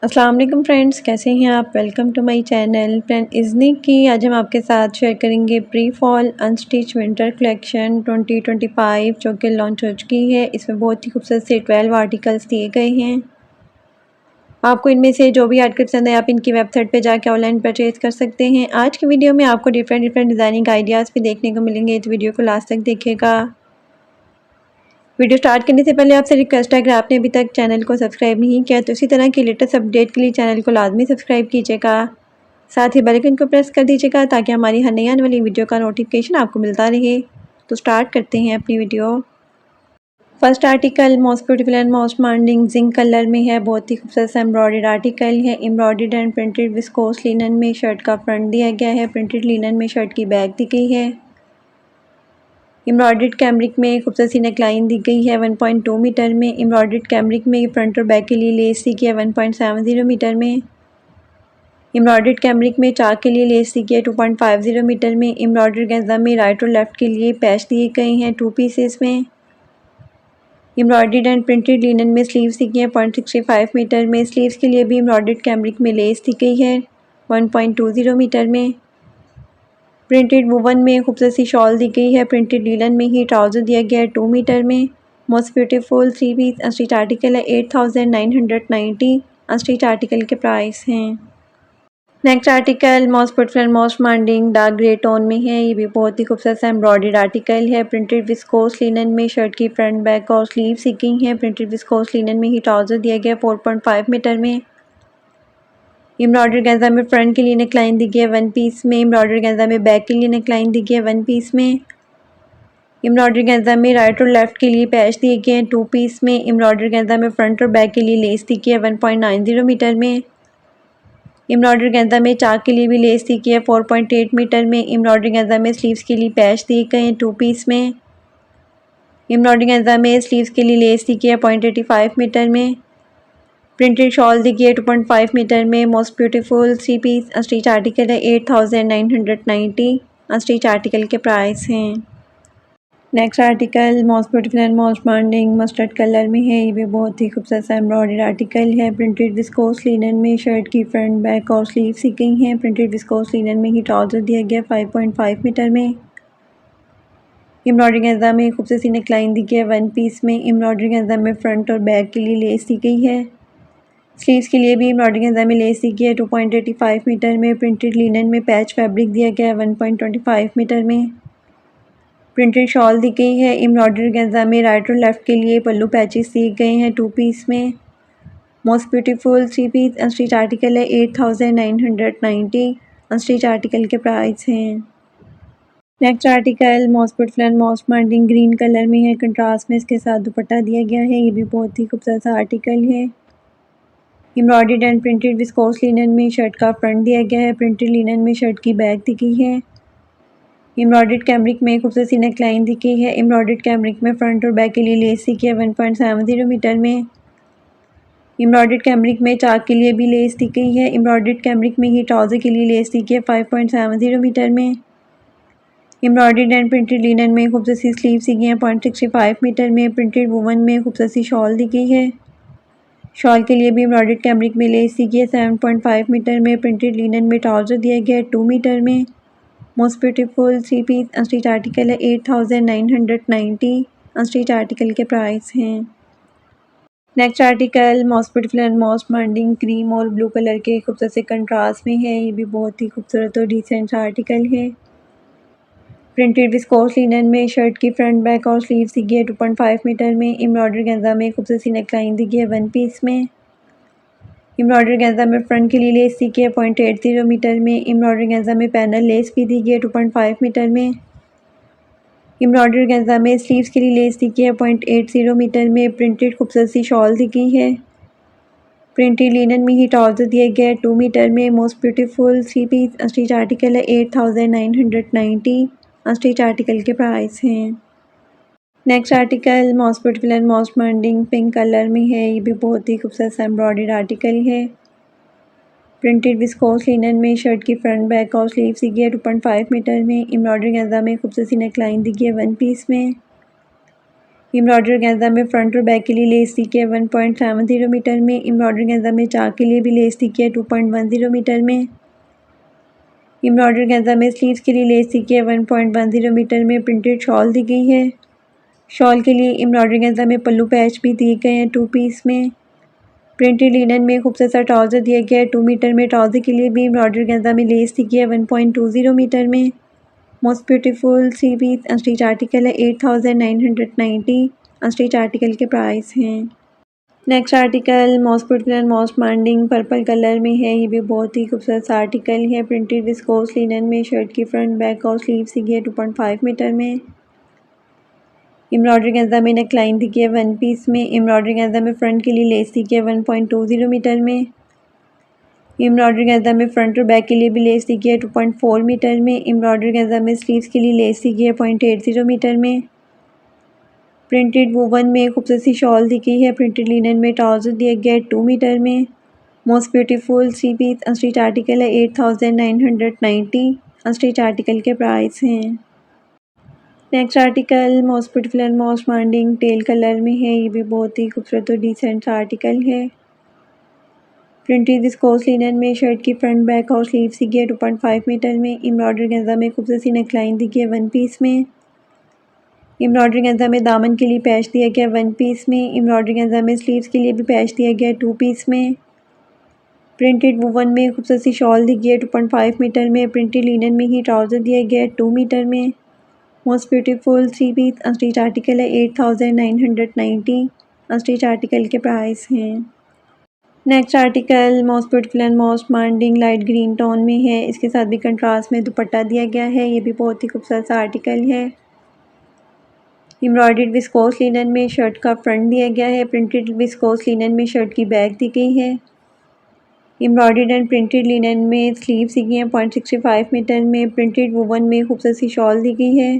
अस्सलाम वालेकुम फ्रेंड्स, कैसे हैं आप। Welcome to my channel friend इज़नी की। आज हम आपके साथ शेयर करेंगे pre fall unstitch winter collection 2025 जो कि लॉन्च हो चुकी है। इसमें बहुत ही खूबसूरत से 12 आर्टिकल्स दिए गए हैं। आपको इनमें से जो भी आर्टिकल पसंद है आप इनकी वेबसाइट पे जाके ऑनलाइन परचेज कर सकते हैं। आज की वीडियो में आपको डिफरेंट डिज़ाइनिंग आइडियाज़ भी देखने को मिलेंगे, तो वीडियो को लास्ट तक देखिएगा। वीडियो स्टार्ट करने से पहले आपसे रिक्वेस्ट है, अगर आपने अभी तक चैनल को सब्सक्राइब नहीं किया तो इसी तरह की लेटेस्ट अपडेट के लिए चैनल को लाजमी सब्सक्राइब कीजिएगा। साथ ही बेल आइकन को प्रेस कर दीजिएगा ताकि हमारी हर नई आने वाली वीडियो का नोटिफिकेशन आपको मिलता रहे। तो स्टार्ट करते हैं अपनी video. First article most beautiful and most demanding zinc colour में है। बहुत ही खूबसूरत सा एम्ब्रॉयडर्ड आर्टिकल है। Embroidered and printed viscose linen में शर्ट का फ्रंट दिया गया है। प्रिंटेड लिनन में शर्ट की बैक दी गई है। एम्ब्रॉयडर्ड कैमरिक में खूबसूरत सी नेकलाइन दी गई है 1.2 मीटर में। एम्ब्रॉयडर्ड कैमरिक में फ्रंट और बैक के लिए लेस दी गई है 1.70 मीटर में। एम्ब्रॉयडर्ड कैमरिक में चाक के लिए लेस दी गई है 2.50 मीटर में। एम्ब्रॉयडर्ड गेंजा में राइट और लेफ्ट के लिए पैच दिए गए हैं 2 पीसेस में। एम्ब्रॉयडर्ड एंड प्रिंटेड लिनन में स्लीव्स दी गई है 0.65 मीटर में। स्लीव्स के लिए भी एम्ब्रॉयडर्ड कैमरिक में लेस दी गई है 1.20 मीटर में। प्रिंटेड वुवन में खूबसूरत सी शॉल दी गई है। प्रिंटेड लीलन में ही ट्राउज़र दिया गया है 2 मीटर में। Most beautiful 3 piece unstitch article है 8990। अनस्टिच आर्टिकल के प्राइस हैं। Next article most beautiful and most demanding dark grey tone में है। ये भी बहुत ही खूबसूरत सा एम्ब्रॉयडर्ड आर्टिकल है। प्रिंटेड विस्कोस लिनन में शर्ट की फ्रंट बैक और स्लीव सीकिंग है। प्रिंटेड विस्कोस लिनन में ही ट्राउज़र दिया गया है 4.5 मीटर में। एम्ब्रॉयडर्ड गेंजा में फ्रंट के लिए नेकलाइन दी गई है 1 पीस में। एम्ब्रॉयडर्ड गेंजा में बैक के लिए नेकलाइन दी गई है 1 पीस में। एम्ब्रॉयडर्ड गेंजा में राइट और लेफ्ट के लिए पैच दिए गए हैं 2 पीस में। एम्ब्रॉयडर्ड गेंजा में फ्रंट और बैक के लिए लेस दी गई है 1.90 मीटर में। एम्ब्रॉयडर्ड गेंजा में चाक के लिए भी लेस दी गई है 4.8 मीटर में। एम्ब्रॉयडर्ड गेंजा में स्लीव्स के लिए पैच दिए गए हैं 2 पीस में। एम्ब्रॉयडर्ड गेंजा में स्लीव्स के लिए लेस दी गई है 0.85 मीटर में। प्रिंटेड शॉल दी गई है 2.5 मीटर में। Most beautiful 3 piece unstitch article है 8990। अनस्टिच आर्टिकल के प्राइस हैं। Next article most beautiful and most demanding mustard colour में है। ये भी बहुत ही खूबसूरत सा एम्ब्रॉयडर्ड आर्टिकल है। प्रिंटेड विस्कोस लिनन में शर्ट की फ्रंट बैक और स्लीव सीकिंग है। प्रिंटेड विस्कोस लिनन में ही ट्राउज़र दिया गया 5.5 मीटर में। एम्ब्रॉयडरी गेंजा में खूबसूरत सी नेकलाइन दी गई है 1 पीस में। एम्ब्रॉयडरी गेंजा में फ्रंट और बैक के लिए लेस दी गई है। स्लीव्स के लिए भी एम्ब्रॉयडरी गेंजा में लेस दी गई है 2.85 मीटर में। प्रिंटेड लिनन में पैच फैब्रिक दिया गया है 1.25 मीटर में। प्रिंटेड शॉल दी गई है। एम्ब्रॉयडर्ड गेंजा में राइट और लेफ्ट के लिए पल्लू पैचेस दिए गए हैं 2 पीस में। Most beautiful 3 piece unstitch article है 8990। अनस्टिच आर्टिकल के प्राइस हैं। Next article most beautiful and most demanding green colour में है। कंट्रास्ट में इसके साथ दुपट्टा दिया गया है। ये भी बहुत ही खूबसूरत सा आर्टिकल है। Embroidered and printed viscose linen में शर्ट का फ्रंट दिया गया है। प्रिंटेड लिनन में शर्ट की बैक दी गई है। एम्ब्रॉयडर्ड कैमरिक में खूबसूरत सी नेकलाइन दी गई है। एम्ब्रॉयडर्ड कैमरिक में फ्रंट और बैक के लिए लेस दी गई है 1.70 मीटर में। एम्ब्रॉयडर्ड कैमरिक में चाक के लिए भी लेस दी गई है। एम्ब्रॉयडर्ड कैमरिक में ही ट्राउज़र के लिए लेस दी गई है 5.70 मीटर में। एम्ब्रॉयडर्ड एंड प्रिंटेड लिनन में खूबसूरत सी स्लीव्स दी गई हैं 0.65 मीटर में। प्रिंटेड वुवन में खूबसूरत सी शॉल दी गई है। शॉल के लिए भी एम्ब्रॉयडर्ड कैमरिक में लेस दी गई है 7.5 मीटर में। प्रिंटेड लिनन में ट्राउज़र दिया गया है 2 मीटर में। Most beautiful 3 piece unstitch article है 8990। अनस्टिच आर्टिकल के प्राइस हैं। Next article most beautiful and most demanding cream और ब्लू कलर के खूबसूरत से कंट्रास्ट में है। ये भी बहुत ही खूबसूरत और डिसेंट आर्टिकल है। प्रिंटेड विस्कोस लिनन में शर्ट की फ्रंट बैक और स्लीव्स दी गई है 2.5 मीटर में। एम्ब्रॉयडर्ड गेंजा में खूबसूरत सी नेकलाइन दी गई है 1 पीस में। एम्ब्रॉयडर्ड गेंजा में फ्रंट के लिए लेस दी गई है 0.80 मीटर में। एम्ब्रॉयडर्ड गेंजा में पैनल लेस भी दी गई है 2.5 मीटर में। एम्ब्रॉयडर्ड गेंजा में स्लीव्स के लिए लेस दी गई है 0.80 मीटर में। प्रिंटेड खूबसूरत सी शॉल दी गई है। प्रिंटेड लिनन में ही ट्राउज़र दिया गया है 2 मीटर में। Most beautiful 3 piece unstitch article है 8990। अनस्टिच आर्टिकल के प्राइस हैं। Next article most beautiful and most demanding pink colour में है। ये भी बहुत ही खूबसूरत सा एम्ब्रॉयडर्ड आर्टिकल है। प्रिंटेड विस्कोस लिनन में शर्ट की फ्रंट बैक और स्लीव दी गई है 2.5 मीटर में। एम्ब्रॉयडरी गेंजा में खूबसूरत सी नेकलाइन दी गई है 1 पीस में। एम्ब्रॉयडरी ऑर्गेन्जा में फ्रंट और बैक के लिए लेस सीखी है 1.70 मीटर में। एम्ब्रॉयडरी ऑर्गेन्जा में चाक के लिए भी लेस सीखी है 2.10 मीटर में। एम्ब्रॉयडरी ऑर्गेन्जा में स्लीव्स के लिए लेस सीखी है 1.10 मीटर में। प्रिंटेड शॉल दी गई है। शॉल के लिए एम्ब्रॉयडरी ऑर्गेन्जा में पल्लू पैच भी दिए गए हैं 2 पीस में। प्रिंटेड लिनन में खूबसूरत सा ट्राउज़र दिया गया है 2 मीटर में। ट्राउज़र के लिए भी एम्ब्रॉयडरी ऑर्गेन्जा में लेस सीखी है 1.20 मीटर में। Most beautiful 3 piece unstitch article है 8990। अनस्टिच आर्टिकल के प्राइस हैं। Next article most beautiful and most demanding purple colour में है। ये भी बहुत ही खूबसूरत सा आर्टिकल है। प्रिंटेड विस्कोस लिनन में शर्ट की फ्रंट बैक और स्लीव सीखी है 2.5 मीटर में। एम्ब्रॉयडरी ऑर्गेन्जा में नेक लाइन दी है 1 पीस में। एम्ब्रॉयडरी ऑर्गेन्जा में फ्रंट के लिए लेस दी है 1.20 मीटर में। एम्ब्रॉयडरी ऑर्गेन्जा में फ्रंट और बैक के लिए भी लेस दी है 2.4 मीटर में। एम्ब्रॉयडरी ऑर्गेन्जा में स्लीव्स के लिए लेस दी है 0.80 मीटर में। प्रिंटेड वूवन में खूबसूरत सी शॉल दी गई है। प्रिंटेड लिनन में ट्राउज़र दिया गया है 2 मीटर में। Most beautiful 3 piece unstitch article है 8990। अनस्टिच आर्टिकल के प्राइस हैं। Next article most beautiful and most demanding teal colour में है। ये भी बहुत ही खूबसूरत और डिसेंट सा आर्टिकल है। प्रिंटेड विस्कोस लिनन में शर्ट की फ्रंट बैक और स्लीव सीखी है 2.5 मीटर में। एम्ब्रॉयडरी ऑर्गेन्जा में खूबसूरत सी नेकलाइन दी गई है 1 पीस में। एम्ब्रॉयडरी ऑर्गेन्जा में दामन के लिए पैच दिया गया 1 पीस में। एम्ब्रॉयडरी ऑर्गेन्जा में स्लीव्स के लिए भी पैच दिया गया 2 पीस में। प्रिंटेड वूवन में खूबसूरत सी शॉल दी गई है 2.5 मीटर में। प्रिंटेड लिनन में ही ट्राउज़र दिया गया है 2 मीटर में। Most beautiful 3 piece unstitch article है 8990। अनस्टिच आर्टिकल के प्राइस हैं। Next article most beautiful and most demanding light green tone में है। इसके साथ भी कंट्रास्ट में दुपट्टा दिया गया है। ये भी बहुत ही खूबसूरत सा आर्टिकल है। एम्ब्रॉयडर्ड विस्कोस लिनन में शर्ट का फ्रंट दिया गया है। प्रिंटेड विस्कोस लिनन में शर्ट की बैक दी गई है। एम्ब्रॉयडर्ड एंड प्रिंटेड लिनन में स्लीव दी गई हैं 0.65 मीटर में। प्रिंटेड वूवन में खूबसूरत सी शॉल दी गई है।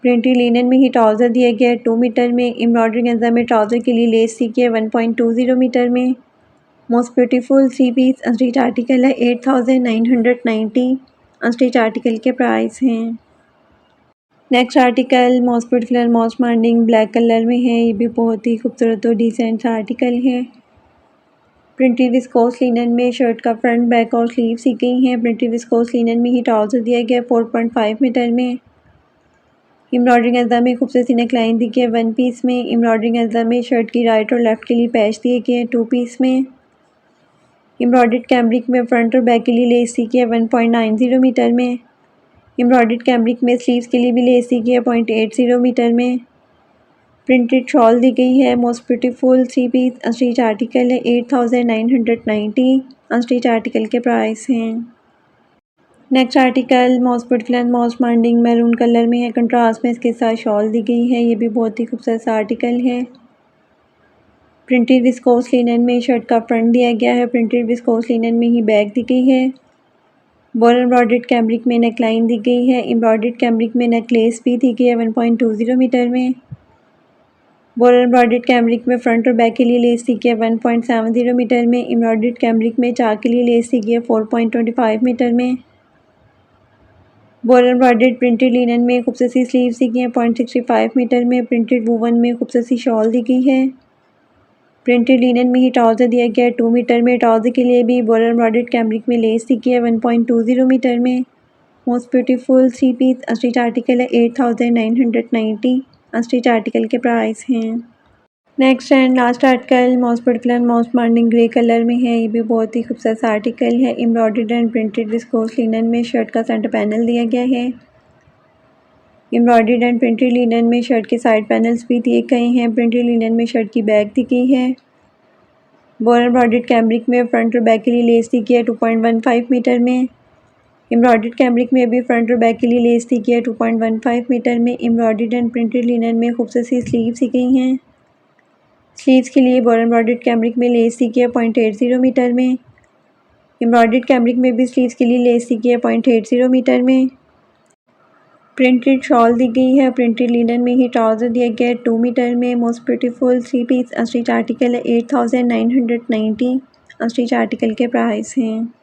प्रिंटेड लिनन में ही ट्राउज़र दिया गया है 2 मीटर में। एम्ब्रॉयडरी ऑर्गेन्जा में ट्राउज़र के लिए लेस दी गई है 1.20 मीटर में। Most beautiful 3 piece unstitch article है 8990। अनस्टिच आर्टिकल के प्राइस हैं। Next article most beautiful and most demanding black colour में है। ये भी बहुत ही खूबसूरत और डिसेंट सा आर्टिकल है। प्रिंटेड विस्कोस लिनन में शर्ट का फ्रंट बैक और स्लीव सी गई हैं। प्रिंटेड विस्कोस लिनन में ही ट्राउज़र दिया गया है 4.5 मीटर में। एम्ब्रॉयडरी ऑर्गेन्जा में खूबसूरत सी नेकलाइन दी गई है 1 पीस में। एम्ब्रॉयडरी ऑर्गेन्जा में शर्ट की राइट और लेफ्ट के लिए पैच दिए गए हैं 2 पीस में। एम्ब्रॉयडर्ड कैम्ब्रिक में फ्रंट और बैक के लिए लेस दी गई है 1.90 मीटर में। एम्ब्रॉयडर्ड कैम्ब्रिक में स्लीव्स के लिए भी लेस दी गई है 0.80 मीटर में। प्रिंटेड शॉल दी गई है। Most beautiful 3 piece unstitch article है 8990। अनस्टिच आर्टिकल के प्राइस हैं। Next article most beautiful and most demanding maroon colour में है। कंट्रास्ट में इसके साथ शॉल दी गई है। ये भी बहुत ही खूबसूरत सा आर्टिकल है। प्रिंटेड विस्कोस लिनन में शर्ट का फ्रंट दिया गया है। प्रिंटेड विस्कोस लिनन में ही बैक दी गई है। बोर एम्ब्रॉयडर्ड कैम्ब्रिक में नेकलाइन दी गई है। एम्ब्रॉयडर्ड कैम्ब्रिक में नेकलेस भी दी गई है 1.20 मीटर में। बोर एम्ब्रॉयडर्ड कैम्ब्रिक में फ्रंट और बैक के लिए लेस दी गई है 1.70 मीटर में। एम्ब्रॉयडर्ड कैम्ब्रिक में चाक के लिए लेस दी गई है 4.25 मीटर में। बोर एम्ब्रॉयडर्ड प्रिंटेड लिनन में खूबसूरत सी स्लीव्स दी गई हैं 0.65 मीटर में। प्रिंटेड वूवन में खूबसूरत सी शॉल दी गई है। प्रिंटेड लिनन में ही ट्राउज़र दिया गया है 2 मीटर में। ट्राउज़र के लिए भी बोर एम्ब्रॉयडर्ड कैम्ब्रिक में लेस दी गई है 1.20 मीटर में। Most beautiful 3 piece unstitch article है 8990। अनस्टिच आर्टिकल के प्राइस हैं। Next and last article most beautiful and most demanding grey colour में है। ये भी बहुत ही खूबसूरत सा आर्टिकल है। Embroidered and printed viscose linen में शर्ट का सेंटर पैनल दिया गया है। एम्ब्रॉयडर्ड एंड प्रिंटेड लिनन में शर्ट के साइड पैनल्स भी दिए गए हैं। प्रिंटेड लिनन में शर्ट की बैक दी गई है। बोर एम्ब्रॉयडर्ड कैम्ब्रिक में फ्रंट और बैक के लिए लेस दी गई है 2.15 मीटर में। एम्ब्रॉयडर्ड कैम्ब्रिक में भी फ्रंट और बैक के लिए लेस दी गई है 2.15 मीटर में। एम्ब्रॉयडर्ड एंड प्रिंटेड लिनन में खूबसूरत सी स्लीव्स दी गई हैं। स्लीव्स के लिए बोर एम्ब्रॉयडर्ड कैम्ब्रिक में लेस दी गई है 0.80 मीटर में। एम्ब्रॉयडर्ड कैम्ब्रिक में भी स्लीव्स के लिए लेस दी गई है 0.80 मीटर में। प्रिंटेड शॉल दी गई है। प्रिंटेड लिनन में ही ट्राउज़र दिया गया है 2 मीटर में। Most beautiful 3 piece unstitch article है 8990। अनस्टिच आर्टिकल के प्राइस हैं।